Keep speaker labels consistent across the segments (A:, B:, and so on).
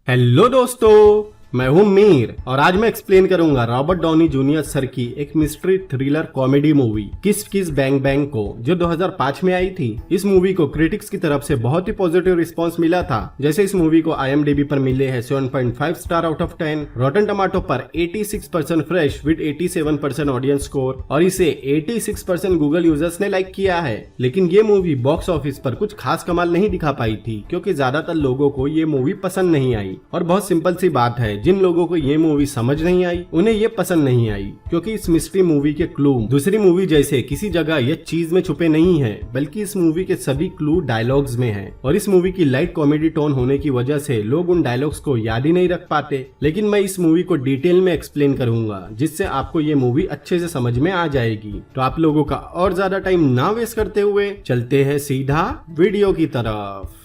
A: Hello दोस्तों, मैं हूं मीर और आज मैं एक्सप्लेन करूंगा रॉबर्ट डॉनी जूनियर सर की एक मिस्ट्री थ्रिलर कॉमेडी मूवी किस किस बैंग बैंग को, जो 2005 में आई थी। इस मूवी को क्रिटिक्स की तरफ से बहुत ही पॉजिटिव रिस्पांस मिला था। जैसे इस मूवी को IMDb पर मिले हैं 7.5 स्टार आउट ऑफ 10, रॉटन टमाटो पर 86% फ्रेश विद 87% ऑडियंस स्कोर और इसे 86% गूगल यूजर्स ने लाइक किया है। लेकिन ये मूवी बॉक्स ऑफिस पर कुछ खास कमाल नहीं दिखा पाई थी, क्योंकि ज्यादातर लोगों को ये मूवी पसंद नहीं आई। और बहुत सिंपल सी बात है, जिन लोगों को ये मूवी समझ नहीं आई उन्हें ये पसंद नहीं आई, क्योंकि इस मिस्ट्री मूवी के क्लू दूसरी मूवी जैसे किसी जगह या चीज में छुपे नहीं है, बल्कि इस मूवी के सभी क्लू डायलॉग्स में है। और इस मूवी की लाइट कॉमेडी टोन होने की वजह से लोग उन डायलॉग्स को याद ही नहीं रख पाते। लेकिन मैं इस मूवी को डिटेल में एक्सप्लेन करूंगा, जिससे आपको ये मूवी अच्छे से समझ में आ जाएगी। तो आप लोगों का और ज्यादा टाइम ना वेस्ट करते हुए चलते हैं सीधा वीडियो की तरफ।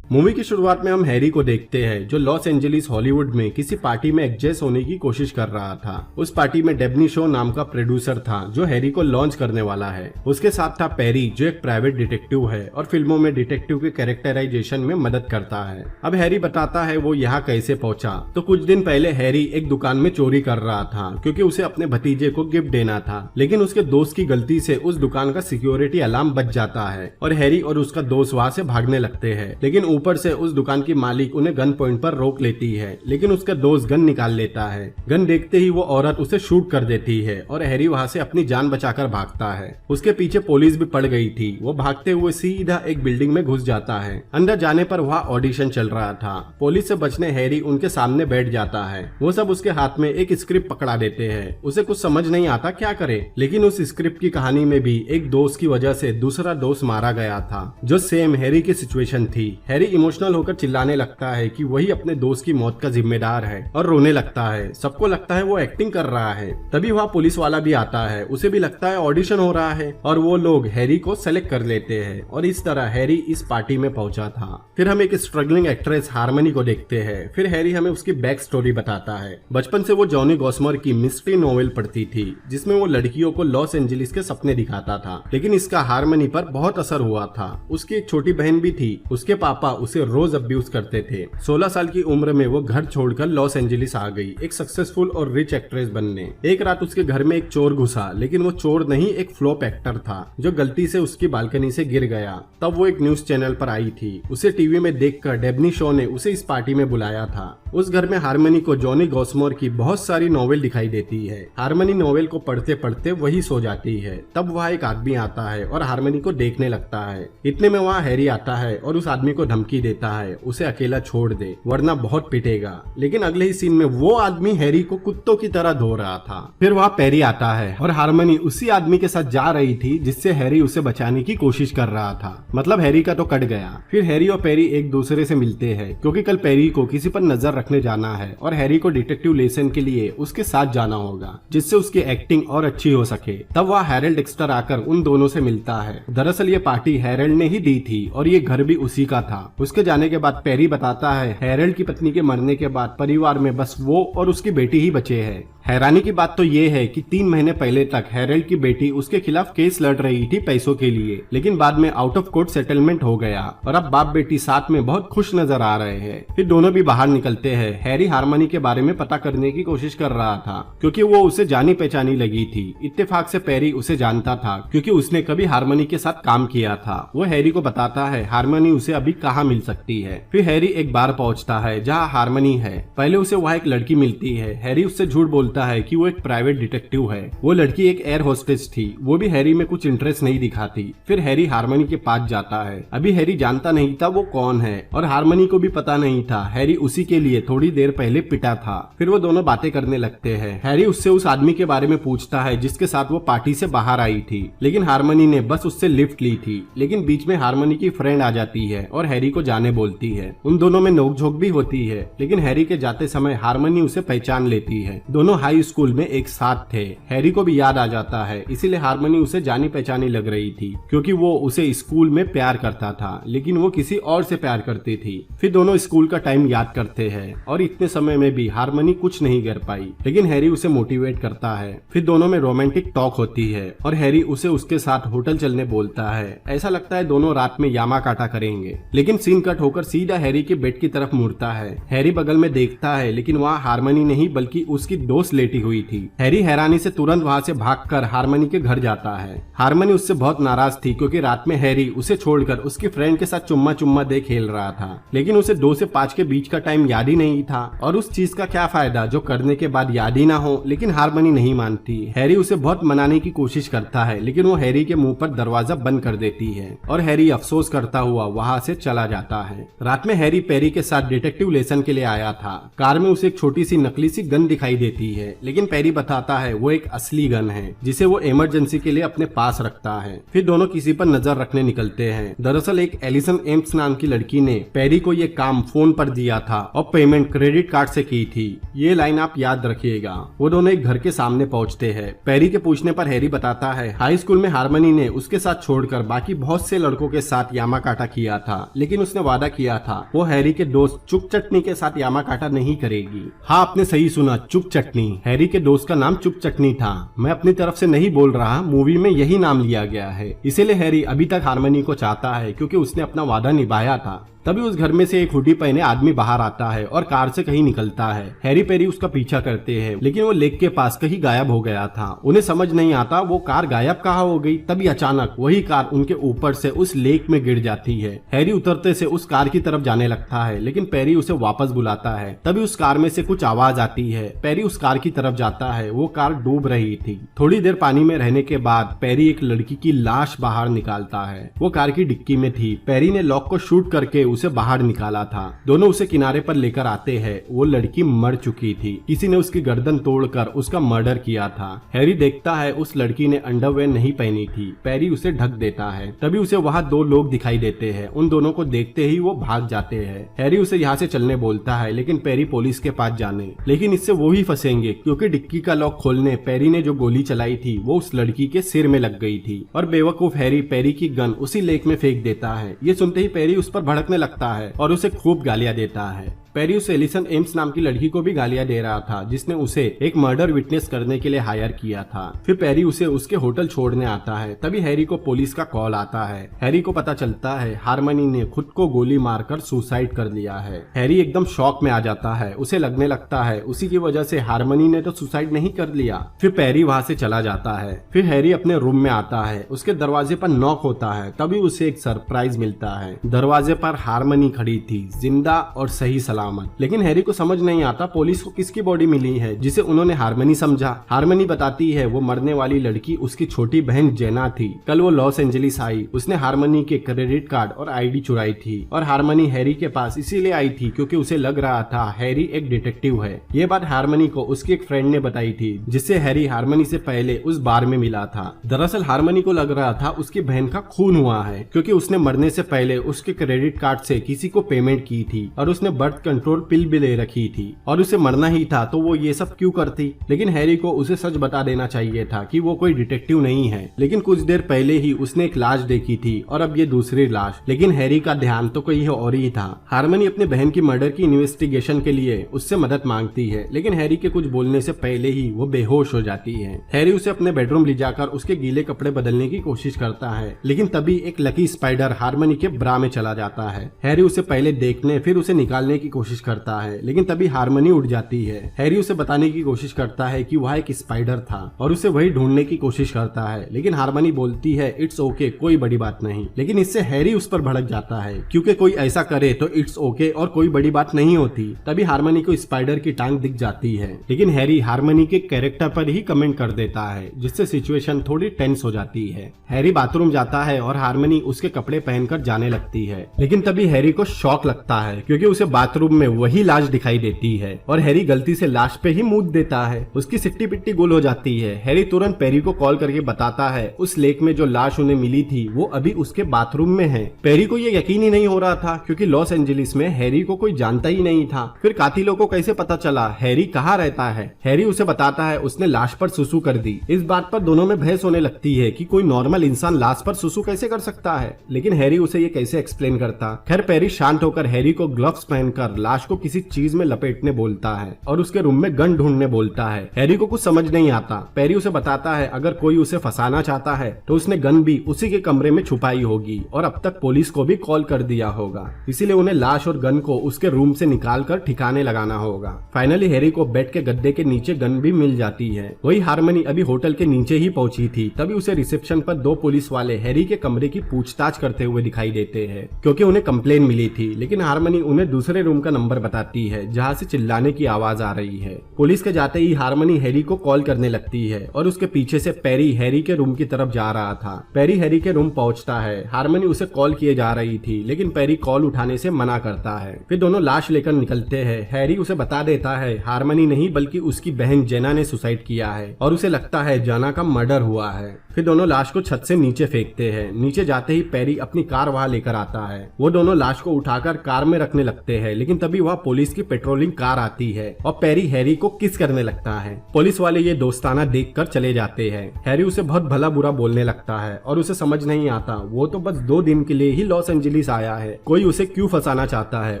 A: मूवी की शुरुआत में हम हैरी को देखते हैं, जो लॉस एंजलिस हॉलीवुड में किसी पार्टी में एडजस्ट होने की कोशिश कर रहा था। उस पार्टी में डेबनी शो नाम का प्रोड्यूसर था, जो हैरी को लॉन्च करने वाला है। उसके साथ था पेरी, जो एक प्राइवेट डिटेक्टिव है और फिल्मों में डिटेक्टिव के कैरेक्टराइजेशन में मदद करता है। अब हैरी बताता है वो यहाँ कैसे पहुंचा। तो कुछ दिन पहले हैरी एक दुकान में चोरी कर रहा था, क्योंकि उसे अपने भतीजे को गिफ्ट देना था। लेकिन उसके दोस्त की गलती से उस दुकान का सिक्योरिटी अलार्म बच जाता है और हैरी और उसका दोस्त वहाँ से भागने लगते हैं। लेकिन ऊपर से उस दुकान की मालिक उन्हें गन पॉइंट पर रोक लेती है, लेकिन उसका दोस्त गन निकाल लेता है। गन देखते ही वो औरत उसे शूट कर देती है और हैरी वहाँ से अपनी जान बचाकर भागता है। उसके पीछे पुलिस भी पड़ गई थी। वो भागते हुए सीधा एक बिल्डिंग में घुस जाता है। अंदर जाने पर वहाँ ऑडिशन चल रहा था। पुलिस से बचने हैरी उनके सामने बैठ जाता है। वो सब उसके हाथ में एक स्क्रिप्ट पकड़ा देते हैं। उसे कुछ समझ नहीं आता क्या करे। लेकिन उस स्क्रिप्ट की कहानी में भी एक दोस्त की वजह से दूसरा दोस्त मारा गया था, जो सेम हैरी की सिचुएशन थी। हैरी इमोशनल होकर चिल्लाने लगता है कि वही अपने दोस्त की मौत का जिम्मेदार है और रोने लगता है। सबको लगता है वो एक्टिंग कर रहा है। तभी वहाँ पुलिस वाला भी आता है। उसे भी लगता है ऑडिशन हो रहा है और वो लोग हैरी को सेलेक्ट कर लेते हैं। और इस तरह हैरी इस पार्टी में पहुंचा था। फिर हम एक स्ट्रगलिंग एक्ट्रेस हारमनी को देखते हैं। फिर हैरी हमें उसकी बैक स्टोरी बताता है। बचपन से वो जॉनी गॉसमर की मिस्ट्री नॉवेल पढ़ती थी, जिसमें वो लड़कियों को लॉस एंजलिस के सपने दिखाता था। लेकिन इसका हारमनी पर बहुत असर हुआ था। उसकी एक छोटी बहन भी थी। उसके पापा उसे रोज अब्यूज करते थे। 16 साल की उम्र में वो घर छोड़कर लॉस एंजलिस आ गई, एक सक्सेसफुल और रिच एक्ट्रेस बनने। एक रात उसके घर में एक चोर घुसा, लेकिन वो चोर नहीं, एक फ्लॉप एक्टर था, जो गलती से उसकी बालकनी से गिर गया। तब वो एक न्यूज चैनल पर आई थी। उसे टीवी में देखकर डेबनी शो ने उसे इस पार्टी में बुलाया था। उस घर में हारमनी को जॉनी गॉसमोर की बहुत सारी नॉवेल दिखाई देती है। हारमनी नॉवेल को पढ़ते पढ़ते वही सो जाती है। तब वहाँ एक आदमी आता है और हारमनी को देखने लगता है। इतने में वहाँ हैरी आता है और उस आदमी को धमकी देता है उसे अकेला छोड़ दे, वरना बहुत पिटेगा। लेकिन अगले ही सीन में वो आदमी हैरी को कुत्तों की तरह धो रहा था। फिर वहाँ पेरी आता है और हारमनी उसी आदमी के साथ जा रही थी, जिससे हैरी उसे बचाने की कोशिश कर रहा था। मतलब हैरी का तो कट गया। फिर हैरी और पेरी एक दूसरे से मिलते हैं, क्योंकि कल पेरी को किसी पर नजर रखने जाना है और हैरी को डिटेक्टिव लेसन के लिए उसके साथ जाना होगा, जिससे उसकी एक्टिंग और अच्छी हो सके। तब वह हैरल्ड डेक्स्टर आकर उन दोनों से मिलता है। दरअसल ये पार्टी हैरल्ड ने ही दी थी और ये घर भी उसी का था। उसके जाने के बाद पेरी बताता है हैरल्ड की पत्नी के मरने के बाद परिवार में बस वो और उसकी बेटी ही बचे हैं। हैरानी की बात तो ये है कि 3 महीने पहले तक हैरल्ड की बेटी उसके खिलाफ केस लड़ रही थी पैसों के लिए, लेकिन बाद में आउट ऑफ कोर्ट सेटलमेंट हो गया और अब बाप बेटी साथ में बहुत खुश नजर आ रहे हैं। फिर दोनों भी बाहर निकलते हैं। हैरी हारमनी के बारे में पता करने की कोशिश कर रहा था, क्योंकि वो उसे जानी पहचानी लगी थी। इत्तेफाक से पेरी उसे जानता था, क्योंकि उसने कभी हारमनी के साथ काम किया था। वो हैरी को बताता है हारमनी उसे अभी कहाँ मिल सकती है। फिर हैरी एक बार पहुंचता है जहाँ हारमनी है। पहले उसे वहाँ एक लड़की मिलती है। हैरी उससे झूठ बोलता है कि वो एक प्राइवेट डिटेक्टिव है। वो लड़की एक एयर होस्टेस थी। वो भी हैरी में कुछ इंटरेस्ट नहीं दिखाती। फिर हैरी हारमनी के पास जाता है। अभी हैरी जानता नहीं था वो कौन है और हारमनी को भी पता नहीं था हैरी उसी के लिए थोड़ी देर पहले पिटा था। फिर वो दोनों बातें करने लगते हैं। हैरी उससे उस आदमी के बारे में पूछता है जिसके साथ वो पार्टी से बाहर आई थी, लेकिन हारमनी ने बस उससे लिफ्ट ली थी। लेकिन बीच में हारमनी की फ्रेंड आ जाती है और हैरी को जाने बोलती है। उन दोनों में नोकझोंक भी होती है, लेकिन हैरी के जाते समय हारमनी उसे पहचान लेती है। दोनों हाई स्कूल में एक साथ थे। हैरी को भी याद आ जाता है, इसीलिए हारमनी उसे जानी पहचानी लग रही थी, क्योंकि वो उसे स्कूल में प्यार करता था, लेकिन वो किसी और से प्यार करती थी। फिर दोनों स्कूल का टाइम याद करते हैं और इतने समय में भी हारमनी कुछ नहीं कर पाई, लेकिन हैरी उसे मोटिवेट करता है। फिर दोनों में रोमांटिक टॉक होती है और हैरी उसे उसके साथ होटल चलने बोलता है। ऐसा लगता है दोनों रात में यामाकाटा करेंगे, लेकिन सीन कट होकर सीधा हैरी के बेड की तरफ मुड़ता है। हैरी बगल में देखता है, लेकिन वहाँ हारमनी नहीं बल्कि उसकी दोस्त लेटी हुई थी। हैरी हैरानी से तुरंत वहाँ से भागकर हारमनी के घर जाता है। हारमनी उससे बहुत नाराज थी, क्योंकि रात में हैरी उसे छोड़कर उसकी फ्रेंड के साथ चुम्मा दे खेल रहा था, लेकिन उसे 2 से 5 के बीच का टाइम याद ही नहीं था। और उस चीज का क्या फायदा जो करने के बाद याद ही ना हो। लेकिन हारमनी नहीं मानती। हैरी उसे बहुत मनाने की कोशिश करता है, लेकिन वो हैरी के मुंह पर दरवाजा बंद कर देती है और हैरी अफसोस करता हुआ वहाँ से चला जाता है। रात में हैरी पेरी के साथ डिटेक्टिव लेसन के लिए आया था। कार में उसे एक छोटी सी नकली सी गन दिखाई देती है, लेकिन पेरी बताता है वो एक असली गन है, जिसे वो इमरजेंसी के लिए अपने पास रखता है। फिर दोनों किसी पर नजर रखने निकलते हैं। दरअसल एक एलिसन एम्स नाम की लड़की ने पेरी को ये काम फोन पर दिया था और पेमेंट क्रेडिट कार्ड से की थी। ये लाइन आप याद रखिएगा। वो दोनों एक घर के सामने पहुंचते हैं। पेरी के पूछने पर हैरी बताता है हाई स्कूल में हारमनी ने उसके साथ छोड़कर बाकी बहुत से लड़कों के साथ यामाकाटा किया था, लेकिन उसने वादा किया था वो हैरी के दोस्त चुप चटनी के साथ यामाकाटा नहीं करेगी। हाँ, आपने सही सुना, चुप चटनी। हैरी के दोस्त का नाम चुप चटनी था। मैं अपनी तरफ से नहीं बोल रहा, मूवी में यही नाम लिया गया है। इसीलिए हैरी अभी तक हारमनी को चाहता है, क्योंकि उसने अपना वादा निभाया था। तभी उस घर में से एक हुडी पहने आदमी बाहर आता है और कार से कहीं निकलता है। हैरी पेरी उसका पीछा करते हैं, लेकिन वो लेक के पास कहीं गायब हो गया था। उन्हें समझ नहीं आता वो कार गायब कहाँ हो गई। तभी अचानक वही कार उनके ऊपर से उस लेक में गिर जाती है। हैरी उतरते से उस कार की तरफ जाने लगता है, लेकिन पेरी उसे वापस बुलाता है। तभी उस कार में से कुछ आवाज आती है। पेरी उस कार की तरफ जाता है। वो कार डूब रही थी। थोड़ी देर पानी में रहने के बाद पेरी एक लड़की की लाश बाहर निकालता है। वो कार की डिक्की में थी। पेरी ने लॉक को शूट करके उसे बाहर निकाला था। दोनों उसे किनारे पर लेकर आते हैं। वो लड़की मर चुकी थी। किसी ने उसकी गर्दन तोड़कर उसका मर्डर किया था। हैरी देखता है उस लड़की ने अंडरवेयर नहीं पहनी थी। पेरी उसे ढक देता है। तभी उसे वहाँ 2 लोग दिखाई देते हैं। उन दोनों को देखते ही वो भाग जाते हैं। हैरी उसे यहाँ से चलने बोलता है, लेकिन पेरी पुलिस के पास जाने, लेकिन इससे वो ही फंसेंगे, क्योंकि डिक्की का लॉक खोलने पेरी ने जो गोली चलाई थी वो उस लड़की के सिर में लग गई थी। और बेवकूफ हैरी पेरी की गन उसी लेक में फेंक देता है। ये सुनते ही पेरी उस पर भड़कने लगता है और उसे खूब गालियां देता है। पेरी उस एलिसन एम्स नाम की लड़की को भी गालियां दे रहा था, जिसने उसे एक मर्डर विटनेस करने के लिए हायर किया था। फिर पेरी उसे उसके होटल छोड़ने आता है। तभी हैरी को पुलिस का कॉल आता है। हैरी को पता चलता है हारमनी ने खुद को गोली मारकर सुसाइड कर लिया है। हैरी एकदम शॉक में आ जाता है। उसे लगने लगता है उसी की वजह से हारमनी ने तो सुसाइड नहीं कर लिया। फिर पेरी वहाँ से चला जाता है। फिर हैरी अपने रूम में आता है। उसके दरवाजे पर नॉक होता है। तभी उसे एक सरप्राइज मिलता है। दरवाजे पर हारमनी खड़ी थी, जिंदा और सही सलामत। लेकिन हैरी को समझ नहीं आता पुलिस को किसकी बॉडी मिली है, जिसे उन्होंने हारमनी समझा। हारमनी बताती है वो मरने वाली लड़की उसकी छोटी बहन जेना थी। कल वो लॉस एंजलिस आई। उसने हारमनी के क्रेडिट कार्ड और आईडी चुराई थी और हारमनी हैरी के पास इसीलिए आई थी क्योंकि उसे लग रहा था हैरी एक डिटेक्टिव है। ये बात हारमनी को उसकी एक फ्रेंड ने बताई थी, जिससे हैरी हारमनी से पहले उस बार में मिला था। दरअसल हारमनी को लग रहा था उसकी बहन का खून हुआ है, क्योंकि उसने मरने से पहले उसके क्रेडिट कार्ड से किसी को पेमेंट की थी और उसने बर्थ कंट्रोल पिल भी ले रखी थी और उसे मरना ही था, तो वो ये सब क्यों करती। लेकिन हैरी को उसे सच बता देना चाहिए था कि वो कोई डिटेक्टिव नहीं है। लेकिन कुछ देर पहले ही उसने एक लाश देखी थी और अब ये दूसरी लाश। लेकिन हैरी का ध्यान तो कहीं और ही था। हारमनी अपने बहन की मर्डर की इन्वेस्टिगेशन के लिए उससे मदद मांगती है, लेकिन हैरी के कुछ बोलने से पहले ही वो बेहोश हो जाती है। हैरी उसे अपने बेडरूम ले जाकर उसके गीले कपड़े बदलने की कोशिश करता है, लेकिन तभी एक लकी स्पाइडर हारमनी के ब्रा में चला जाता है। हैरी उसे पहले देखने फिर उसे निकालने की कोशिश करता है, लेकिन तभी हारमनी उड़ जाती है। हैरी उसे बताने की कोशिश करता है कि वह एक स्पाइडर था और उसे वही ढूंढने की कोशिश करता है, लेकिन हारमनी बोलती है इट्स ओके, कोई बड़ी बात नहीं। लेकिन इससे हैरी उस पर भड़क जाता है, क्योंकि कोई ऐसा करे तो इट्स ओके और कोई बड़ी बात नहीं होती। तभी हारमनी को स्पाइडर की टांग दिख जाती है, लेकिन हैरी हारमनी के कैरेक्टर पर ही कमेंट कर देता है, जिससे सिचुएशन थोड़ी टेंस हो जाती है। हैरी बाथरूम जाता है और हारमनी उसके कपड़े पहनकर जाने लगती है, लेकिन तभी हैरी को शॉक लगता है, क्योंकि उसे बाथरूम बाथरूम में वही लाश दिखाई देती है और हैरी गलती से लाश पे ही मूत देता है। उसकी सिट्टी पिट्टी गुल हो जाती है। हैरी तुरंत पेरी को कॉल करके बताता है उस लेक में जो लाश उन्हें मिली थी वो अभी उसके बाथरूम में है। पेरी को ये यकीन ही नहीं हो रहा था क्योंकि लॉस एंजलिस में हैरी को कोई जानता ही नहीं था। फिर कातिलों को कैसे पता चला हैरी कहाँ रहता है। हैरी उसे बताता है उसने लाश पर सुसु कर दी। इस बात पर दोनों में बहस होने लगती है कि कोई नॉर्मल इंसान लाश पर सुसु कैसे कर सकता है, लेकिन हैरी उसे ये कैसे एक्सप्लेन करता। खैर पेरी शांत होकर हैरी को ग्लव्स पहनकर लाश को किसी चीज में लपेटने बोलता है और उसके रूम में गन ढूंढने बोलता है। हैरी को कुछ समझ नहीं आता। पेरी उसे बताता है अगर कोई उसे फंसाना चाहता है तो उसने गन भी उसी के कमरे में छुपाई होगी और अब तक पुलिस को भी कॉल कर दिया होगा, इसीलिए उन्हें लाश और गन को उसके रूम से निकाल कर ठिकाने लगाना होगा। फाइनली हैरी को बेड के गद्दे के नीचे गन भी मिल जाती है। वही हारमनी अभी होटल के नीचे ही पहुंची थी। तभी उसे रिसेप्शन पर दो पुलिस वाले हैरी के कमरे की पूछताछ करते हुए दिखाई देते हैं क्योंकि उन्हें कंप्लेन मिली थी, लेकिन हारमनी उन्हें दूसरे रूम का नंबर बताती है जहाँ से चिल्लाने की आवाज आ रही है। पुलिस के जाते ही हारमनी हैरी को कॉल करने लगती है और उसके पीछे से पेरी हैरी के रूम की तरफ जा रहा था। पेरी हैरी के रूम पहुंचता है। हारमनी उसे कॉल किए जा रही थी लेकिन पेरी कॉल उठाने से मना करता है। फिर दोनों लाश लेकर निकलते हैं। हैरी उसे बता देता है हारमनी नहीं बल्कि उसकी बहन जेना ने सुसाइड किया है और उसे लगता है जेना का मर्डर हुआ है। फिर दोनों लाश को छत से नीचे फेंकते हैं। नीचे जाते ही पेरी अपनी कार वहां लेकर आता है। वो दोनों लाश को उठाकर कार में रखने लगते हैं, लेकिन तभी वहां पुलिस की पेट्रोलिंग कार आती है और पेरी हैरी को किस करने लगता है। पुलिस वाले ये दोस्ताना देखकर चले जाते हैं। हैरी उसे बहुत भला बुरा बोलने लगता है और उसे समझ नहीं आता वो तो बस 2 दिन के लिए ही लॉस एंजलिस आया है, कोई उसे क्यों फंसाना चाहता है,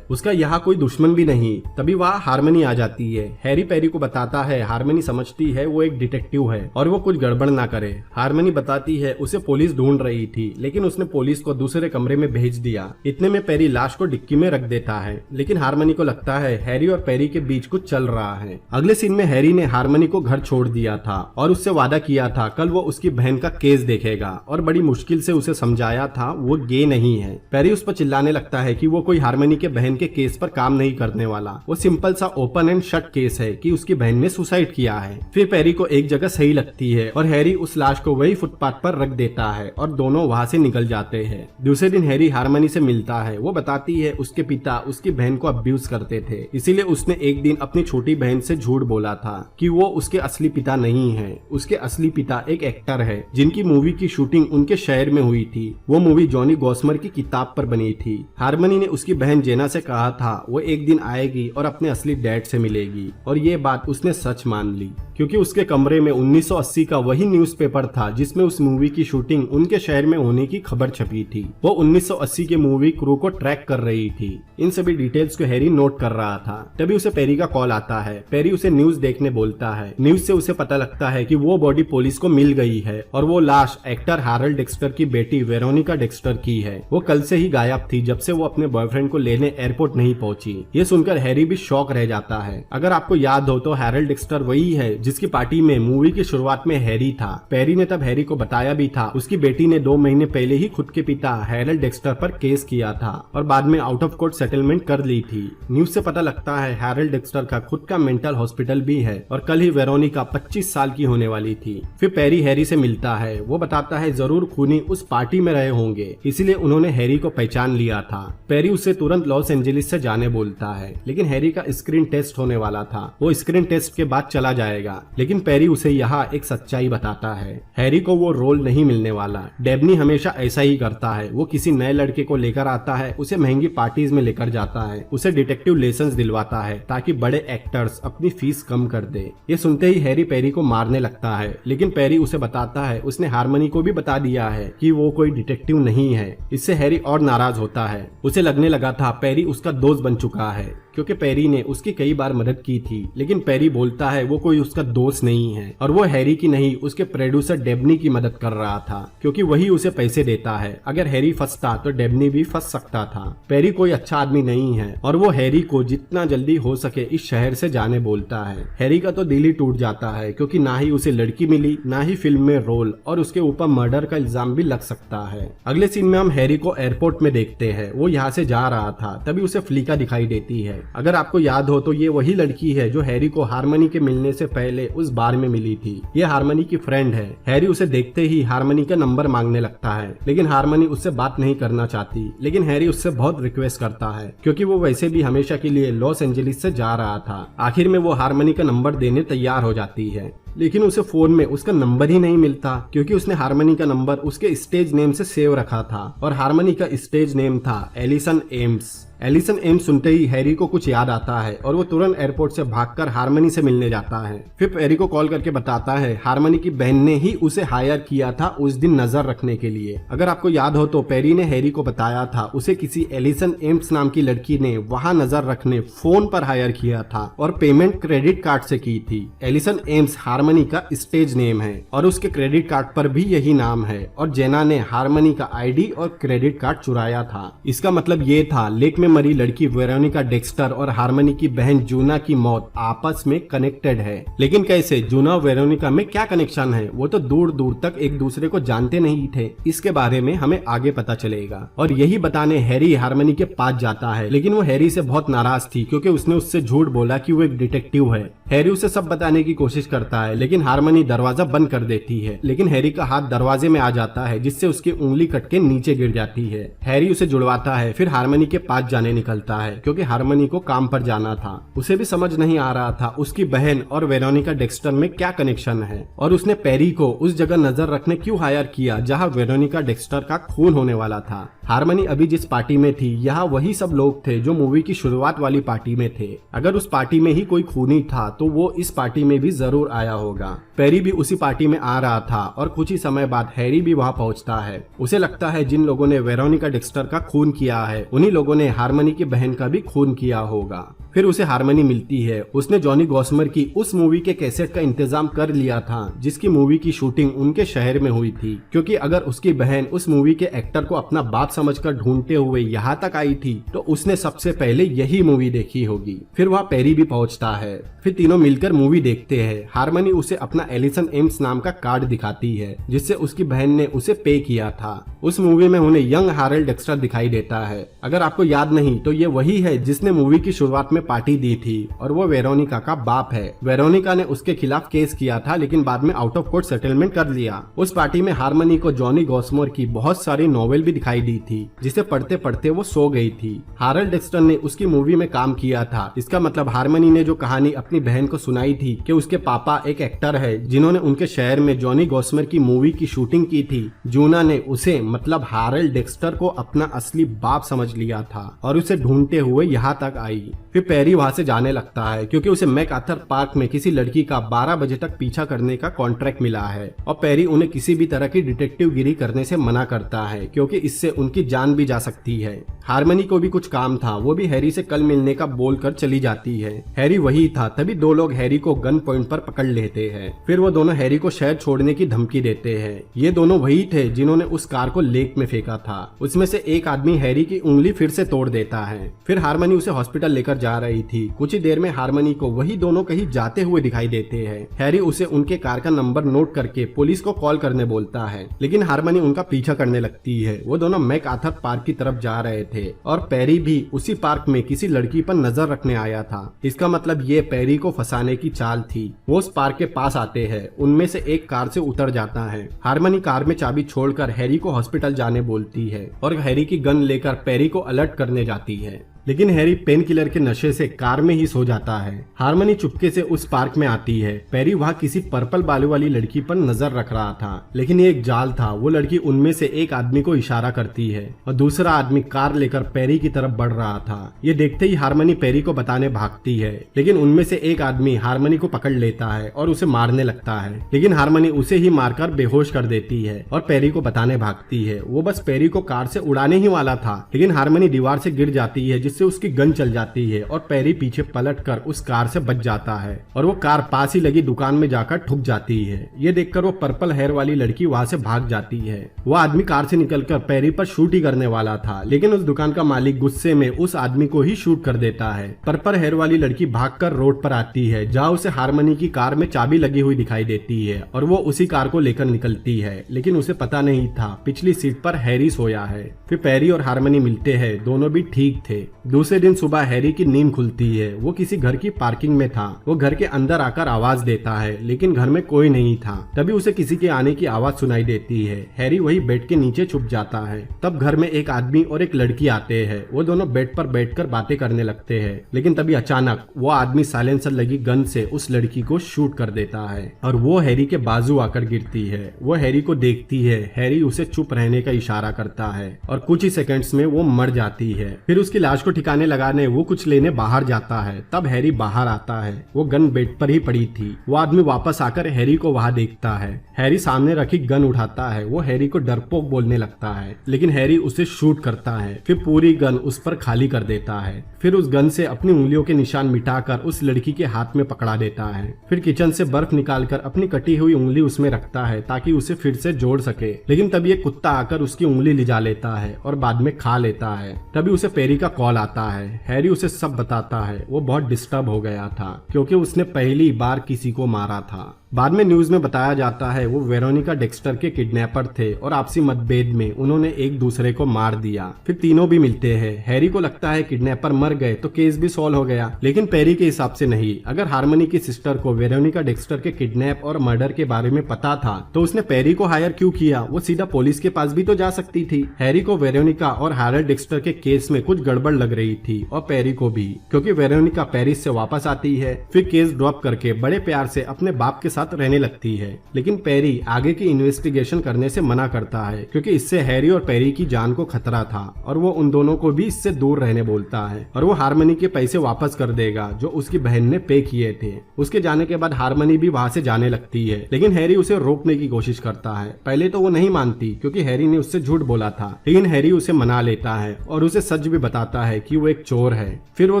A: उसका यहाँ कोई दुश्मन भी नहीं। तभी वहाँ हारमनी आ जाती है। हैरी पेरी को बताता है हारमनी समझती है वो एक डिटेक्टिव है और वो कुछ गड़बड़ ना करे। हारमनी बताती है उसे पुलिस ढूंढ रही थी लेकिन उसने पुलिस को दूसरे कमरे में भेज दिया। इतने में पेरी लाश को डिक्की में रख देता है, लेकिन हारमनी को लगता है हैरी और पेरी के बीच कुछ चल रहा है। अगले सीन में हैरी ने हारमनी को घर छोड़ दिया था और उससे वादा किया था कल वो उसकी बहन का केस देखेगा और बड़ी मुश्किल से उसे समझाया था वो गे नहीं है। पेरी उस पर चिल्लाने लगता है कि वो कोई हारमनी के बहन के केस पर काम नहीं करने वाला, वो सिंपल सा ओपन एंड शट केस है कि उसकी बहन ने सुसाइड किया है। फिर पेरी को एक जगह सही लगती है और हैरी उस लाश को वही फुटपाथ पर रख देता है और दोनों वहाँ से निकल जाते हैं। दूसरे दिन हैरी हारमनी से मिलता है। वो बताती है उसके पिता उसकी बहन को अब्यूज करते थे, इसीलिए उसने एक दिन अपनी छोटी बहन से झूठ बोला था कि वो उसके असली पिता नहीं है। उसके असली पिता एक एक्टर है जिनकी मूवी की शूटिंग उनके शहर में हुई थी। वो मूवी जॉनी गॉसमर की किताब पर बनी थी। हारमनी ने उसकी बहन जेना से कहा था वो एक दिन आएगी और अपने असली डैड से मिलेगी और ये बात उसने सच मान ली क्योंकि उसके कमरे में 1980 का वही न्यूज़पेपर था जिसमें उस मूवी की शूटिंग उनके शहर में होने की खबर छपी थी। वो 1980 के मूवी क्रू को ट्रैक कर रही थी। इन सभी डिटेल्स को हैरी नोट कर रहा था। तभी उसे पेरी का कॉल आता है। पेरी उसे न्यूज देखने बोलता है। न्यूज से उसे पता लगता है कि वो बॉडी पुलिस को मिल गई है और वो लाश एक्टर हैरोल्ड डेक्स्टर की बेटी वेरोनिका डेक्स्टर की है। वो कल से ही गायब थी जब से वो अपने बॉयफ्रेंड को लेने एयरपोर्ट नहीं पहुंची। ये सुनकर हैरी भी शॉक रह जाता है। अगर आपको याद हो तो हैरोल्ड डेक्स्टर वही है जिसकी पार्टी में मूवी की शुरुआत में हैरी था। पेरी ने तब हैरी को बताया भी था उसकी बेटी ने 2 महीने पहले ही खुद के पिता हैरोल्ड डेक्स्टर पर केस किया था और बाद में आउट ऑफ कोर्ट सेटलमेंट कर ली थी। न्यूज से पता लगता है हैरोल्ड डेक्स्टर का खुद का मेंटल हॉस्पिटल भी है और कल ही वेरोनिका 25 साल की होने वाली थी। फिर पेरी हैरी से मिलता है। वो बताता है जरूर खूनी उस पार्टी में रहे होंगे, इसलिए उन्होंने हैरी को पहचान लिया था। पेरी उसे तुरंत लॉस एंजलिस से जाने बोलता है, लेकिन हैरी का स्क्रीन टेस्ट होने वाला था। वो स्क्रीन टेस्ट के बाद चला जाएगा, लेकिन पेरी उसे यहाँ एक सच्चाई बताता है। हैरी को वो रोल नहीं मिलने वाला। डेबनी हमेशा ऐसा ही करता है। वो किसी नए लड़के को लेकर आता है, उसे महंगी पार्टीज में लेकर जाता है, उसे डिटेक्टिव लाइसेंस दिलवाता है ताकि बड़े एक्टर्स अपनी फीस कम कर दे। ये सुनते ही हैरी पेरी को मारने लगता है, लेकिन पेरी उसे बताता है उसने हारमनी को भी बता दिया है कि वो कोई डिटेक्टिव नहीं है। इससे हैरी और नाराज होता है। उसे लगने लगा था पेरी उसका दोस्त बन चुका है क्योंकि पेरी ने उसकी कई बार मदद की थी, लेकिन पेरी बोलता है वो कोई उसका दोस्त नहीं है और वो हैरी की नहीं उसके प्रोड्यूसर डेबनी की मदद कर रहा था क्योंकि वही उसे पैसे देता है। अगर हैरी फंसता तो डेबनी भी फंस सकता था। पेरी कोई अच्छा आदमी नहीं है और वो हैरी को जितना जल्दी हो सके इस शहर से जाने बोलता है। हैरी का तो दिल ही टूट जाता है क्योंकि ना ही उसे लड़की मिली, ना ही फिल्म में रोल, और उसके ऊपर मर्डर का इल्जाम भी लग सकता है। अगले सीन में हम हैरी को एयरपोर्ट में देखते हैं। वो यहाँ से जा रहा था, तभी उसे फ्लिका दिखाई देती है। अगर आपको याद हो तो ये वही लड़की है जो हैरी को हारमनी के मिलने से पहले उस बार में मिली थी। ये हारमनी की फ्रेंड है। हैरी उसे देखते ही हारमनी का नंबर मांगने लगता है, लेकिन हारमनी उससे बात नहीं करना चाहती। लेकिन हैरी उससे बहुत रिक्वेस्ट करता है क्योंकि वो वैसे भी हमेशा के लिए लॉस एंजलिस से जा रहा था। आखिर में वो हारमनी का नंबर देने तैयार हो जाती है, लेकिन उसे फोन में उसका नंबर ही नहीं मिलता क्योंकि उसने हारमनी का नंबर उसके स्टेज नेम से सेव रखा था और हारमनी का स्टेज नेम था एलिसन एम्स। एलिसन एम्स सुनते ही हैरी को कुछ याद आता है और वो तुरंत एयरपोर्ट से भागकर हारमनी से मिलने जाता है। फिर हैरी को कॉल करके बताता है हारमनी की बहन ने ही उसे हायर किया था उस दिन नजर रखने के लिए। अगर आपको याद हो तो पेरी ने हैरी को बताया था उसे किसी एलिसन एम्स नाम की लड़की ने वहां नजर रखने फोन पर हायर किया था और पेमेंट क्रेडिट कार्ड से की थी। एलिसन एम्स हारमनी का स्टेज नेम है और उसके क्रेडिट कार्ड पर भी यही नाम है और जेना ने हारमनी का आईडी और क्रेडिट कार्ड चुराया था। इसका मतलब ये था लेक में मरी लड़की वेरोनिका डेक्स्टर और हारमनी की बहन जूना की मौत आपस में कनेक्टेड है। लेकिन कैसे? जूना और वेरोनिका में क्या कनेक्शन है? वो तो दूर दूर तक एक दूसरे को जानते नहीं थे। इसके बारे में हमें आगे पता चलेगा और यही बताने हैरी हारमनी के पास जाता है, लेकिन वो हैरी से बहुत नाराज थी क्योंकि उसने उससे झूठ बोला कि वो एक डिटेक्टिव है। हैरी उसे सब बताने की कोशिश करता है लेकिन हारमनी दरवाजा बंद कर देती है, लेकिन हैरी का हाथ दरवाजे में आ जाता है जिससे उसकी उंगली कट के नीचे गिर जाती है। हैरी उसे जुड़वाता है, फिर हारमनी के पास जाने निकलता है क्योंकि हारमनी को काम पर जाना था। उसे भी समझ नहीं आ रहा था उसकी बहन और वेरोनिका डेक्स्टर में क्या कनेक्शन है और उसने पेरी को उस जगह नजर रखने क्यों हायर किया जहां वेरोनिका डेक्स्टर का खून होने वाला था। हारमनी अभी जिस पार्टी में थी यहाँ वही सब लोग थे जो मूवी की शुरुआत वाली पार्टी में थे। अगर उस पार्टी में ही कोई खूनी था तो वो इस पार्टी में भी जरूर आया होगा। पेरी भी उसी पार्टी में आ रहा था और कुछ ही समय बाद हैरी भी वहाँ पहुँचता है। उसे लगता है जिन लोगों ने वेरोनिका डेक्स्टर का खून किया है उन्हीं लोगों ने हारमनी की बहन का भी खून किया होगा। फिर उसे हारमनी मिलती है। उसने जॉनी गॉस्मर की उस मूवी के कैसेट का इंतजाम कर लिया था जिसकी मूवी की शूटिंग उनके शहर में हुई थी, क्योंकि अगर उसकी बहन उस मूवी के एक्टर को अपना बाप समझकर ढूंढते हुए यहाँ तक आई थी तो उसने सबसे पहले यही मूवी देखी होगी। फिर वहाँ पेरी भी पहुँचता है। फिर तीनों मिलकर मूवी देखते हैं। हारमनी उसे अपना एलिसन एम्स नाम का कार्ड दिखाती है जिससे उसकी बहन ने उसे पे किया था। उस मूवी में उन्हें यंग हैरोल्ड डेक्स्टर दिखाई देता है। अगर आपको याद नहीं तो ये वही है जिसने मूवी की शुरुआत में पार्टी दी थी और वो वेरोनिका का बाप है। वेरोनिका ने उसके खिलाफ केस किया था लेकिन बाद में आउट ऑफ कोर्ट सेटलमेंट कर लिया। उस पार्टी में हारमनी को जॉनी गॉस्मोर की बहुत सारी नॉवेल भी दिखाई दी थी जिसे पढ़ते पढ़ते वो सो गई थी। हैरोल्ड डेक्स्टर ने उसकी मूवी में काम किया था। इसका मतलब हारमनी ने जो कहानी अपनी बहन को सुनाई थी कि उसके पापा एक एक्टर है जिन्होंने उनके शहर में जॉनी गॉस्मर की मूवी की शूटिंग की थी, जूना ने उसे मतलब हैरोल्ड डेक्स्टर को अपना असली बाप समझ लिया था और उसे ढूंढते हुए यहाँ तक आई। फिर पेरी वहाँ से जाने लगता है क्योंकि उसे मैकआर्थर पार्क में किसी लड़की का 12 बजे तक पीछा करने का कॉन्ट्रैक्ट मिला है और पेरी उन्हें किसी भी तरह की डिटेक्टिव गिरी करने से मना करता है क्योंकि इससे उनकी जान भी जा सकती है। हारमनी को भी कुछ काम था, वो भी हैरी से कल मिलने का बोलकर चली जाती है। हैरी वही था, तभी दो लोग हैरी को गन पॉइंट पर पकड़ लेते हैं। फिर वो दोनों हैरी को शहर छोड़ने की धमकी देते हैं। ये दोनों वही थे जिन्होंने उस कार को लेक में फेंका था। उसमें से एक आदमी हैरी की उंगली फिर से तोड़ देता है। फिर हारमनी उसे हॉस्पिटल लेकर जा रही थी। कुछ ही देर में हारमनी को वही दोनों कहीं जाते हुए दिखाई देते हैं। हैरी उसे उनके कार का नंबर नोट करके पुलिस को कॉल करने बोलता है, लेकिन हारमनी उनका पीछा करने लगती है। वो दोनों मैकआर्थर पार्क की तरफ जा रहे थे और पेरी भी उसी पार्क में किसी लड़की पर नजर रखने आया था। इसका मतलब ये पेरी को फंसाने की चाल थी। वो उस पार्क के पास आते हैं। उनमें से एक कार से उतर जाता है। हारमनी कार में चाबी छोड़कर हैरी को हॉस्पिटल जाने बोलती है और हैरी की गन लेकर पेरी को अलर्ट करने जाती है, लेकिन हैरी पेन किलर के नशे से कार में ही सो जाता है। हारमनी चुपके से उस पार्क में आती है। पेरी वहाँ किसी पर्पल बालों वाली लड़की पर नजर रख रहा था, लेकिन ये एक जाल था। वो लड़की उनमें से एक आदमी को इशारा करती है और दूसरा आदमी कार लेकर पेरी की तरफ बढ़ रहा था। ये देखते ही हारमनी पेरी को बताने भागती है, लेकिन उनमें से एक आदमी हारमनी को पकड़ लेता है और उसे मारने लगता है, लेकिन हारमनी उसे ही मारकर बेहोश कर देती है और पेरी को बताने भागती है। वो बस पेरी को कार से उड़ाने ही वाला था, लेकिन हारमनी दीवार से गिर जाती है जिससे उसकी गन चल जाती है और पेरी पीछे पलटकर उस कार से बच जाता है और वो कार पास ही लगी दुकान में जाकर ठुक जाती है। ये देखकर वो पर्पल हेयर वाली लड़की वहाँ से भाग जाती है। वो आदमी कार से निकलकर पेरी पर शूट ही करने वाला था, लेकिन उस दुकान का मालिक गुस्से में उस आदमी को ही शूट कर देता है। पर्पल हेयर वाली लड़की भागकर रोड पर आती है जहाँ उसे हारमनी की कार में चाबी लगी हुई दिखाई देती है और वो उसी कार को लेकर निकलती है, लेकिन उसे पता नहीं था पिछली सीट पर हैरी सोया है। फिर पेरी और हारमनी मिलते हैं। दोनों भी ठीक थे। दूसरे दिन सुबह हैरी की नींद खुलती है। वो किसी घर की पार्किंग में था। वो घर के अंदर आकर आवाज देता है, लेकिन घर में कोई नहीं था। तभी उसे किसी के आने की आवाज सुनाई देती है। हैरी वही बेड के नीचे छुप जाता है। तब घर में एक आदमी और एक लड़की आते हैं। वो दोनों बेड पर बैठकर बातें करने लगते हैं, लेकिन तभी अचानक वो आदमी साइलेंसर लगी गन से उस लड़की को शूट कर देता है और वो हैरी के बाजू आकर गिरती है। वो हैरी को देखती है। हैरी उसे चुप रहने का इशारा करता है और कुछ ही सेकंड्स में वो मर जाती है। फिर उसकी लाश को ठिकाने लगाने वो कुछ लेने बाहर जाता है। तब हैरी बाहर आता है। वो गन बेड पर ही पड़ी थी। वो आदमी वापस आकर हैरी को वहां देखता है। हैरी सामने रखी गन उठाता है। वो हैरी को डरपोक बोलने लगता है, लेकिन हैरी उसे शूट करता है। फिर पूरी गन उस पर खाली कर देता है। फिर उस गन से अपनी उंगलियों के निशान मिटाकर उस लड़की के हाथ में पकड़ा देता है। फिर किचन से बर्फ निकालकर अपनी कटी हुई उंगली उसमें रखता है ताकि उसे फिर से जोड़ सके। लेकिन तभी एक कुत्ता आकर उसकी उंगली लिजा लेता है और बाद में खा लेता है। तभी उसे पेरी का कॉल आता है। हैरी उसे सब बताता है। वो बहुत डिस्टर्ब हो गया था क्योंकि उसने पहली बार किसी को मारा था। बाद में न्यूज में बताया जाता है वो वेरोनिका डेक्स्टर के किडनैपर थे और आपसी मतभेद में उन्होंने एक दूसरे को मार दिया। फिर तीनों भी मिलते हैं। हैरी को लगता है किडनैपर मर गए तो केस भी सॉल्व हो गया, लेकिन पेरी के हिसाब से नहीं। अगर हार्मनी की सिस्टर को वेरोनिका डेक्स्टर के किडनैप और मर्डर के बारे में पता था तो उसने पेरी को हायर क्यों किया? वो सीधा पुलिस के पास भी तो जा सकती थी। हैरी को वेरोनिका और हैरल्ड डेक्स्टर के केस में कुछ गड़बड़ लग रही थी और पेरी को भी, क्योंकि वेरोनिका पेरिस से वापस आती है। फिर केस ड्रॉप करके बड़े प्यार से अपने बाप के साथ रहने लगती है। लेकिन पेरी आगे की इन्वेस्टिगेशन करने से मना करता है क्योंकि इससे हैरी और पेरी की जान को खतरा था और वो उन दोनों को भी इससे दूर रहने बोलता है और वो हार्मनी के पैसे वापस कर देगा जो उसकी बहन ने पे किए थे। उसके जाने के बाद हार्मनी भी वहां से जाने लगती है, लेकिन हैरी उसे रोकने की कोशिश करता है। पहले तो वो नहीं मानती क्योंकि हैरी ने उससे झूठ बोला था, लेकिन हैरी उसे मना लेता है और उसे सच भी बताता है कि वो एक चोर है। फिर वो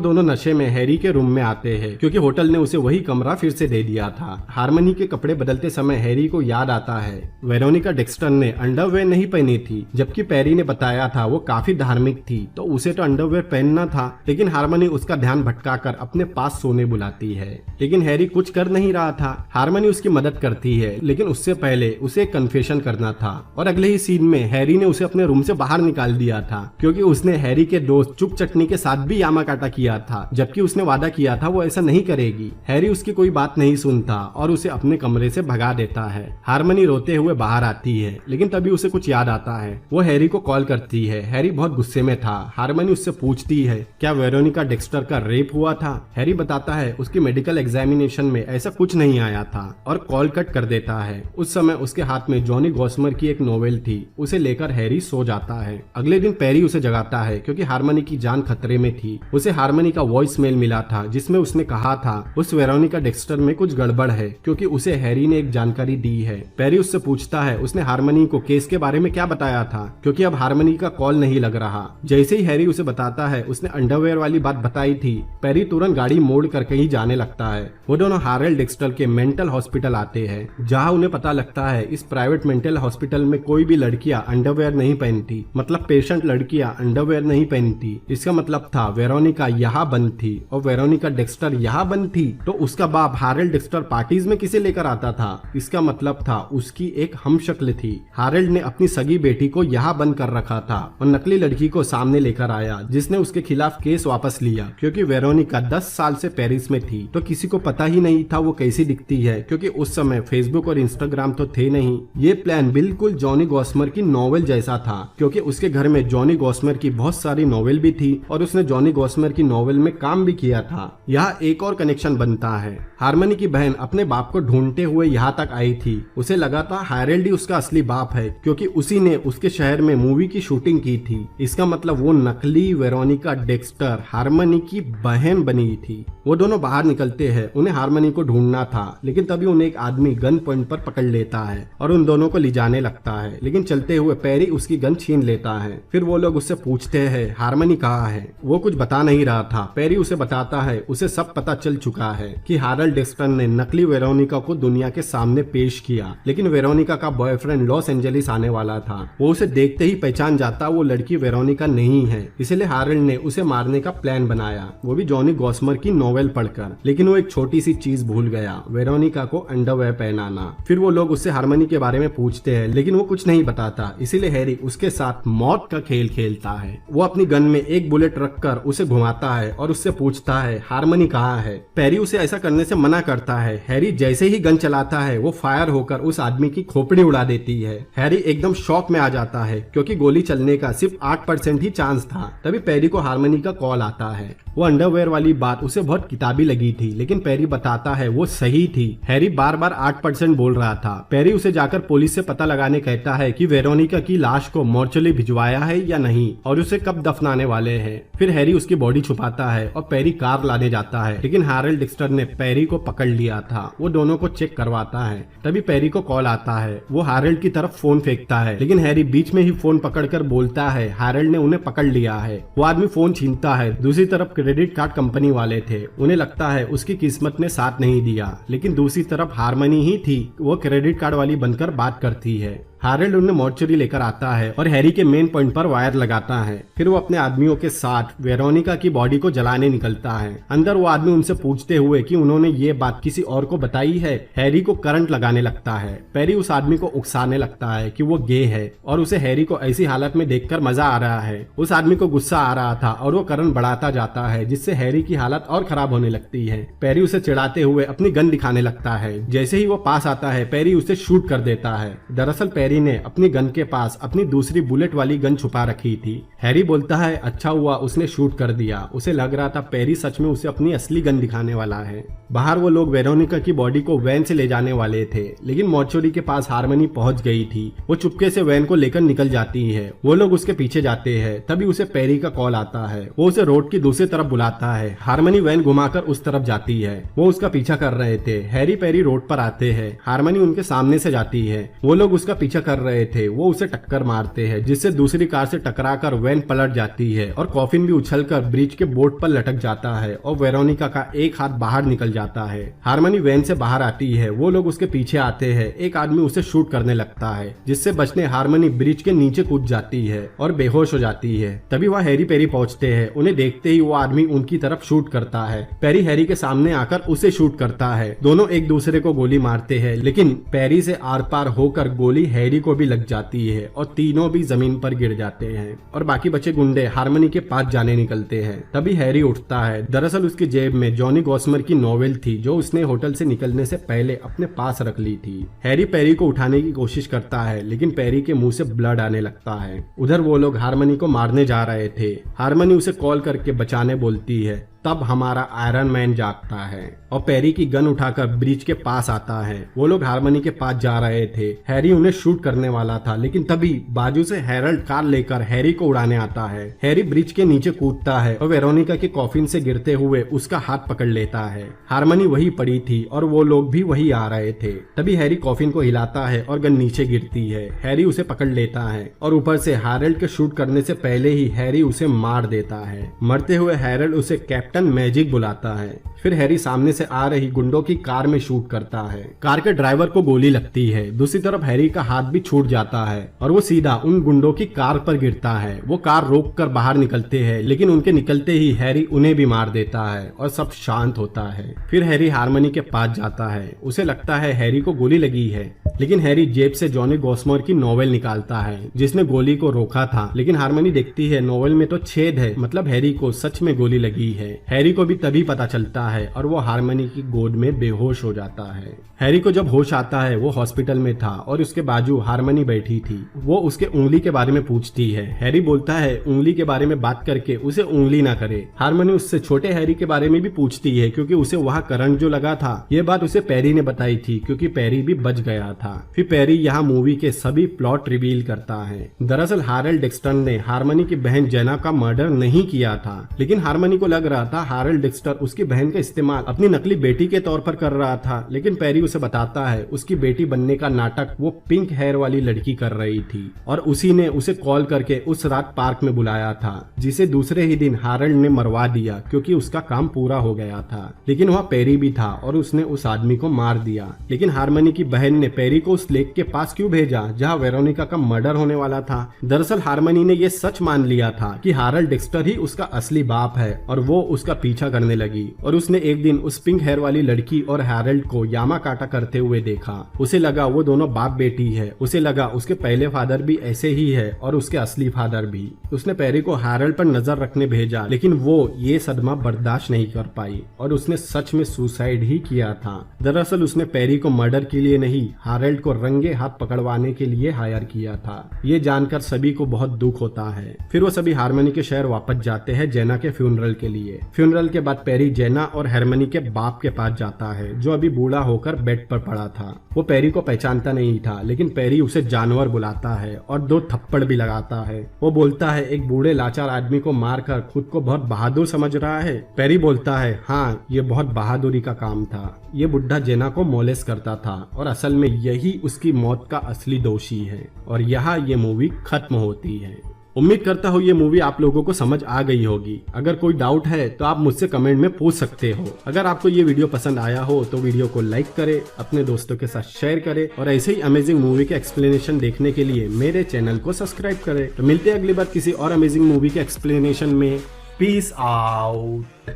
A: दोनों नशे में हैरी के रूम में आते हैं क्योंकि होटल ने उसे वही कमरा फिर से दे दिया था। हार्मनी के कपड़े बदलते समय हैरी को याद आता है वेरोनिका डेक्स्टर ने अंडरवेयर नहीं पहनी थी, जबकि पेरी ने बताया था वो काफी धार्मिक थी तो उसे तो अंडरवेयर पहनना था। लेकिन हार्मनी उसका ध्यान भटकाकर अपने पास सोने बुलाती है, लेकिन हैरी कुछ कर नहीं रहा था। हार्मनी उसकी मदद करती है, लेकिन उससे पहले उसे कन्फेशन करना था और अगले ही सीन में हैरी ने उसे अपने रूम से बाहर निकाल दिया था क्योंकि उसने हैरी के दोस्त चुप चटनी के साथ भी यामाकाटा किया था, जबकि उसने वादा किया था वो ऐसा नहीं करेगी। हैरी उसकी कोई बात नहीं सुनता और उसे अपने कमरे से भगा देता है। हार्मनी रोते हुए बाहर आती है, लेकिन तभी उसे कुछ याद आता है। वो हैरी को कॉल करती है। हैरी बहुत गुस्से में था। हार्मनी उससे पूछती है क्या वेरोनिका डेक्स्टर का रेप हुआ था? हैरी बताता है उसकी मेडिकल एग्जामिनेशन में ऐसा कुछ नहीं आया था और कॉल कट कर देता है। उस समय उसके हाथ में जॉनी गॉस्मर की एक नोवेल थी। उसे लेकर हैरी सो जाता है। अगले दिन पेरी उसे जगाता है क्योंकि हार्मनी की जान खतरे में थी। उसे हार्मनी का वॉइस मेल मिला था जिसमें उसने कहा था उस वेरोनिका डेक्स्टर में कुछ गड़बड़ है क्योंकि उसे हैरी ने एक जानकारी दी है। पेरी उससे पूछता है उसने हार्मनी को केस के बारे में क्या बताया था क्योंकि अब हार्मनी का कॉल नहीं लग रहा। जैसे ही हैरी उसे बताता है उसने अंडरवेयर वाली बात बताई थी, पेरी तुरंत गाड़ी मोड़ कर कहीं जाने लगता है। वो दोनों हैरल्ड डेक्स्टर के मेंटल हॉस्पिटल आते हैं जहां उन्हें पता लगता है इस प्राइवेट मेंटल हॉस्पिटल में कोई भी लड़कियां अंडरवेयर नहीं पहनती, मतलब पेशेंट लड़कियां अंडरवेयर नहीं पहनती। इसका मतलब था वेरोनिका यहाँ बंद थी और वेरोनिका डेक्स्टर यहाँ बंद थी, तो उसका बाप हैरल्ड डेक्स्टर पार्टीज में किसे लेकर आता था? इसका मतलब था उसकी एक हमशक्ल थी। हैरल्ड ने अपनी सगी बेटी को यहाँ बंद कर रखा था और नकली लड़की को सामने लेकर आया जिसने उसके खिलाफ केस वापस लिया क्योंकि वेरोनिका 10 साल से पेरिस में थी तो किसी को पता ही नहीं था वो कैसी दिखती है क्योंकि उस समय फेसबुक और इंस्टाग्राम तो थे नहीं। ये प्लान बिल्कुल जॉनी गॉस्मर की नॉवेल जैसा था क्योंकि उसके घर में जॉनी गॉस्मर की बहुत सारी नॉवेल भी थी और उसने जॉनी गॉस्मर की नॉवेल में काम भी किया था। यहाँ एक और कनेक्शन बनता है। हार्मनी की बहन अपने बाप को ढूंढते हुए यहाँ तक आई थी। उसे लगा था हैरल्ड ही उसका असली बाप है क्योंकि उसी ने उसके शहर में मूवी की शूटिंग की थी। इसका मतलब वो नकली वेरोनिका डेक्स्टर हार्मनी की बहन बनी थी। वो दोनों बाहर निकलते हैं। उन्हें हार्मनी को ढूंढना था, लेकिन तभी उन्हें एक आदमी गन पॉइंट पर पकड़ लेता है और उन दोनों को ले जाने लगता है, लेकिन चलते हुए पेरी उसकी गन छीन लेता है। फिर वो लोग उससे पूछते हैं हार्मनी कहाँ है? वो कुछ बता नहीं रहा था। पेरी उसे बताता है उसे सब पता चल चुका है कि हैरल्ड डेक्स्टर ने नकली वेरोनिका वेरोनिका को दुनिया के सामने पेश किया, लेकिन वेरोनिका का बॉयफ्रेंड लॉस एंजलिस आने वाला था। वो उसे देखते ही पहचान जाता वो लड़की वेरोनिका नहीं है, इसलिए हैरोल्ड ने उसे मारने का प्लान बनाया, वो भी जॉनी गॉस्मर की नॉवेल पढ़कर। लेकिन वो एक छोटी सी चीज भूल गया, वेरोनिका को अंडरवेयर पहनाना। फिर वो लोग उससे हार्मनी के बारे में पूछते हैं, लेकिन वो कुछ नहीं बताता, इसीलिए हैरी उसके साथ मौत का खेल खेलता है। वो अपनी गन में एक बुलेट रखकर उसे घुमाता है और उससे पूछता है हार्मनी कहाँ है। पेरी उसे ऐसा करने से मना करता है। हैरी जैसे ही गन चलाता है वो फायर होकर उस आदमी की खोपड़ी उड़ा देती है। हैरी एकदम शॉक में आ जाता है क्योंकि गोली चलने का सिर्फ 8% ही चांस था। तभी पेरी को हार्मनी का कॉल आता है। वो अंडरवेयर वाली बात उसे बहुत किताबी लगी थी, लेकिन पेरी बताता है वो सही थी। हैरी बार बार 8% बोल रहा था। पेरी उसे जाकर पुलिस से पता लगाने कहता है कि वेरोनिका की लाश को मॉर्चरी भिजवाया है या नहीं और उसे कब दफनाने वाले हैं। फिर हैरी उसकी बॉडी छुपाता है और पेरी कार लाने जाता है, लेकिन हैरोल्ड डेक्स्टर ने पेरी को पकड़ लिया था। वो दोनों को चेक करवाता है। तभी पेरी को कॉल आता है। वो हैरोल्ड की तरफ फोन फेंकता है, लेकिन हैरी बीच में ही फोन पकड़कर बोलता है हैरोल्ड ने उन्हें पकड़ लिया है। वो आदमी फोन छीनता है। दूसरी तरफ क्रेडिट कार्ड कंपनी वाले थे। उन्हें लगता है उसकी किस्मत ने साथ नहीं दिया, लेकिन दूसरी तरफ हार्मनी ही थी। वो क्रेडिट कार्ड वाली बनकर बात करती है। हैरोल्ड उन्हें मॉर्चरी लेकर आता है और हैरी के मेन पॉइंट पर वायर लगाता है। फिर वो अपने आदमियों के साथ वेरोनिका की बॉडी को जलाने निकलता है। अंदर वो आदमी उनसे पूछते हुए कि उन्होंने ये बात किसी और को बताई है। हैरी को करंट लगाने लगता है। पेरी उस आदमी को उकसाने लगता है कि वो गे है और उसे हैरी को ऐसी हालत में देखकर मजा आ रहा है। उस आदमी को गुस्सा आ रहा था और वो करंट बढ़ाता जाता है, जिससे हैरी की हालत और खराब होने लगती है। पेरी उसे चिढ़ाते हुए अपनी गन दिखाने लगता है। जैसे ही वो पास आता है पेरी उसे शूट कर देता है। दरअसल पेरी ने अपनी गन के पास अपनी दूसरी बुलेट वाली गन छुपा रखी थी। हैरी बोलता है अच्छा हुआ उसने शूट कर दिया। उसे लग रहा था पेरी सच में उसे अपनी असली गन दिखाने वाला है। बाहर वो लोग वेरोनिका की बॉडी को वैन से ले जाने वाले थे, लेकिन मॉर्चरी के पास हार्मनी पहुंच गई थी। वो चुपके से वैन को लेकर निकल जाती है। वो लोग उसके पीछे जाते हैं। तभी उसे पेरी का कॉल आता है। वो उसे रोड की दूसरी तरफ बुलाता है। हार्मनी वैन घुमाकर उस तरफ जाती है। वो उसका पीछा कर रहे थे। हैरी पेरी रोड पर आते हैं। हार्मनी उनके सामने से जाती है। वो लोग उसका पीछा कर रहे थे। वो उसे टक्कर मारते हैं, जिससे दूसरी कार से टकराकर वैन पलट जाती है और कॉफिन भी उछलकर ब्रिज के बोर्ड पर लटक जाता है और वेरोनिका का एक हाथ बाहर निकल जाता है। हार्मनी वैन से बाहर आती है। वो लोग उसके पीछे आते हैं। एक आदमी उसे शूट करने लगता है, जिससे बचने हार्मनी ब्रिज के नीचे कूद जाती है और बेहोश हो जाती है। तभी वह हैरी पेरी पहुंचते हैं। उन्हें देखते ही वो आदमी उनकी तरफ शूट करता है। पेरी हैरी के सामने आकर उसे शूट करता है। दोनों एक दूसरे को गोली मारते हैं, लेकिन पेरी से आर पार होकर गोली हैरी को भी लग जाती है और तीनों भी जमीन पर गिर जाते हैं और बाकी बचे गुंडे हार्मनी के पास जाने निकलते हैं। तभी हैरी उठता है। दरअसल उसकी जेब में जॉनी गॉस्मर की नॉवेल थी, जो उसने होटल से निकलने से पहले अपने पास रख ली थी। हैरी पेरी को उठाने की कोशिश करता है, लेकिन पेरी के मुंह से ब्लड आने लगता है। उधर वो लोग हार्मनी को मारने जा रहे थे। हार्मनी उसे कॉल करके बचाने बोलती है। तब हमारा आयरन मैन जागता है और पेरी की गन उठाकर ब्रिज के पास आता है। वो लोग हार्मनी के पास जा रहे थे। हैरी उन्हें शूट करने वाला था, लेकिन तभी बाजू से हैरोल्ड कार लेकर हैरी को उड़ाने आता है। हैरी ब्रिज के नीचे कूदता है और वेरोनिका के कॉफिन से गिरते हुए उसका हाथ पकड़ लेता है। हार्मनी वही पड़ी थी और वो लोग भी वही आ रहे थे। तभी हैरी कॉफिन को हिलाता है और गन नीचे गिरती है। हैरी उसे पकड़ लेता है और ऊपर से हैरोल्ड के शूट करने से पहले ही हैरी उसे मार देता है। मरते हुए हैरोल्ड उसे कैप्टन मैजिक बुलाता है। फिर हैरी सामने से आ रही गुंडों की कार में शूट करता है। कार के ड्राइवर को गोली लगती है। दूसरी तरफ हैरी का हाथ भी छूट जाता है और वो सीधा उन गुंडों की कार पर गिरता है। वो कार रोककर बाहर निकलते हैं, लेकिन उनके निकलते ही हैरी उन्हें भी मार देता है और सब शांत होता है। फिर हैरी हार्मनी के पास जाता है। उसे लगता है हैरी को गोली लगी है, लेकिन हैरी जेब से जॉनी गॉस्मर की नॉवेल निकालता है, जिसने गोली को रोका था। लेकिन हार्मनी देखती है नॉवेल में तो छेद है, मतलब हैरी को सच में गोली लगी है। हैरी को भी तभी पता चलता है और वो हार्मनी की गोद में बेहोश हो जाता है। हैरी को जब होश आता है वो हॉस्पिटल में था और उसके बाजू हार्मनी बैठी थी। वो उसके उंगली के बारे में पूछती है। हैरी बोलता है उंगली के बारे में बात करके उसे उंगली ना करे। हार्मनी उससे छोटे हैरी के बारे में भी पूछती है, क्योंकि उसे वहाँ करंट जो लगा था ये बात उसे पेरी ने बताई थी, क्योंकि पेरी भी बच गया था। फिर पेरी यहाँ मूवी के सभी प्लॉट रिवील करता है। दरअसल हैरोल्ड डेक्स्टर ने हार्मनी की बहन जेना का मर्डर नहीं किया था, लेकिन हार्मनी को लग रहा था हारल्ड डेक्स्टर उसकी बहन का इस्तेमाल अपनी नकली बेटी के तौर पर कर रहा था, लेकिन पेरी उसे बताता है उसकी बेटी बनने का नाटक वो पिंक हेयर वाली लड़की कर रही थी और उसी ने उसे कॉल करके उस रात पार्क में बुलाया था, जिसे दूसरे ही दिन हारल्ड ने मरवा दिया क्योंकि उसका काम पूरा हो गया था। लेकिन वहाँ पेरी भी था और उसने उस आदमी को मार दिया। लेकिन हारमनी की बहन ने पेरी को उस लेक के पास क्यों भेजा जहाँ वेरोनिका का मर्डर होने वाला था? दरअसल हारमनी ने यह सच मान लिया था कि हारल्ड डेक्स्टर ही उसका असली बाप है और वो उसका पीछा करने लगी और उसने एक दिन उस पिंक हेयर वाली लड़की और हैरल्ड को यामाकाटा करते हुए देखा। उसे लगा वो दोनों बाप बेटी है। उसे लगा उसके पहले फादर भी ऐसे ही है और उसके असली फादर भी। उसने पेरी को हैरल्ड पर नजर रखने भेजा, लेकिन वो ये सदमा बर्दाश्त नहीं कर पाई और उसने सच में सुसाइड ही किया था। दरअसल उसने पेरी को मर्डर के लिए नहीं, हैरल्ड को रंगे हाथ पकड़वाने के लिए हायर किया था। ये जानकर सभी को बहुत दुख होता है। फिर वो सभी हारमनी के शहर वापस जाते हैं जेना के फ्यूनरल के लिए। फ्यूनरल के बाद पेरी जेना और हारमनी के बाप के पास जाता है जो अभी बूढ़ा होकर बेड पर पड़ा था। वो पेरी को पहचानता नहीं था, लेकिन पेरी उसे जानवर बुलाता है और 2 थप्पड़ भी लगाता है। वो बोलता है एक बूढ़े लाचार आदमी को मारकर खुद को बहुत बहादुर समझ रहा है। पेरी बोलता है हाँ, ये बहुत बहादुरी का काम था। ये बुढ़ा जेना को मोलेस करता था और असल में यही उसकी मौत का असली दोषी है। और यहाँ ये मूवी खत्म होती है। उम्मीद करता हूँ ये मूवी आप लोगों को समझ आ गई होगी। अगर कोई डाउट है तो आप मुझसे कमेंट में पूछ सकते हो। अगर आपको ये वीडियो पसंद आया हो तो वीडियो को लाइक करें, अपने दोस्तों के साथ शेयर करें और ऐसे ही अमेजिंग मूवी के एक्सप्लेनेशन देखने के लिए मेरे चैनल को सब्सक्राइब करें। तो मिलते हैं अगली बार किसी और अमेजिंग मूवी के एक्सप्लेनेशन में। Peace out.